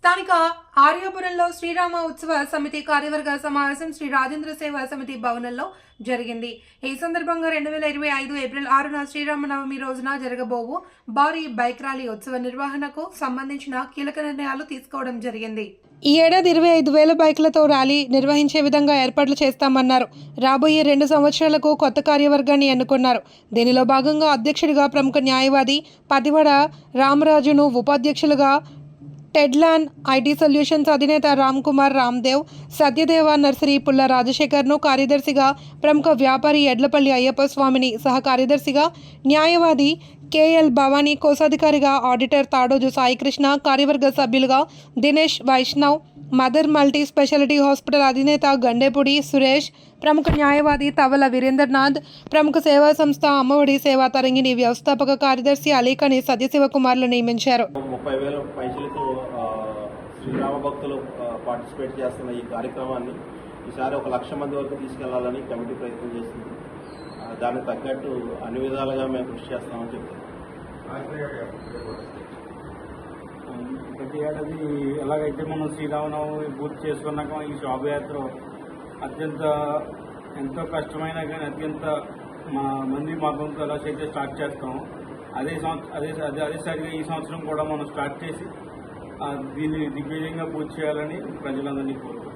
స్థానిక ఆర్యాపురంలో శ్రీరామ ఉత్సవ సమితి కార్యవర్గ సమావేశం శ్రీ రాజేంద్ర సేవా సమితి భవనంలో జరిగింది. ఈ సందర్భంగా 2025 ఏప్రిల్ 6న శ్రీరామనవమి రోజున జరగబోవు భారీ బైక్ ర్యాలీ ఉత్సవ నిర్వహణకు సంబంధించిన కీలక నిర్ణయాలు తీసుకోవడం జరిగింది. ఈ ఏడాది 25,000 బైకులతో ర్యాలీ నిర్వహించే విధంగా ఏర్పాట్లు చేస్తామన్నారు. రాబోయే 2 సంవత్సరాలకు కొత్త కార్యవర్గాన్ని ఎన్నుకున్నారు. దీనిలో భాగంగా అధ్యక్షుడిగా ప్రముఖ న్యాయవాది పతివడ రామరాజును, ఉపాధ్యక్షులుగా టెడ్లాన్ ఐటీ సొల్యూషన్స్ అధినేత రామ్ కుమార్ రామ్దేవ్, సత్యదేవ నర్సరీ పుల్ల రాజశేఖర్ను, కార్యదర్శిగా ప్రముఖ వ్యాపారి ఎడ్లపల్లి అయ్యప్ప స్వామిని, సహ కార్యదర్శిగా న్యాయవాది కేఎల్ భవానీ, కోశాధికారిగా ఆడిటర్ తాడోజు సాయికృష్ణ, కార్యవర్గ సభ్యులుగా Dinesh Vaishnav, mother multi speciality hospital అధినేత గండేపూడి సురేష్, ప్రముఖ న్యాయవాది తవల వీరేంద్రనాథ్, ప్రముఖ సేవా సంస్థ అమ్మఒడి సేవా తరంగిణి వ్యవస్థాపక కార్యదర్శి అలీఖని సత్యశివకుమార్లు నియమించారు. 30,000 పైసలతో శ్రీరామ భక్తులు పార్టిసిపేట్ చేస్తున్న ఈ కార్యక్రమాన్ని ఈసారి 1,00,000 మంది వరకు తీసుకెళ్లాలని కమిటీ ప్రయత్నం చేస్తుంది. దానికి తగ్గట్టు అన్ని విధాలుగా మేము కృషి చేస్తామని చెప్తాం. ప్రతి ఏడాది ఎలాగైతే మనం శ్రీరామనవమి పూర్తి చేసుకున్నాక ఈ శోభయాత్ర ఎంతో కష్టమైనా కానీ అత్యంత మంది మార్గంతో ఎలాగైతే స్టార్ట్ చేస్తాం, అదేసారిగా ఈ సంవత్సరం కూడా మనం స్టార్ట్ చేసి దీన్ని దిగ్విజయంగా పూర్తి చేయాలని ప్రజలందరినీ కోరుకుంటున్నాం.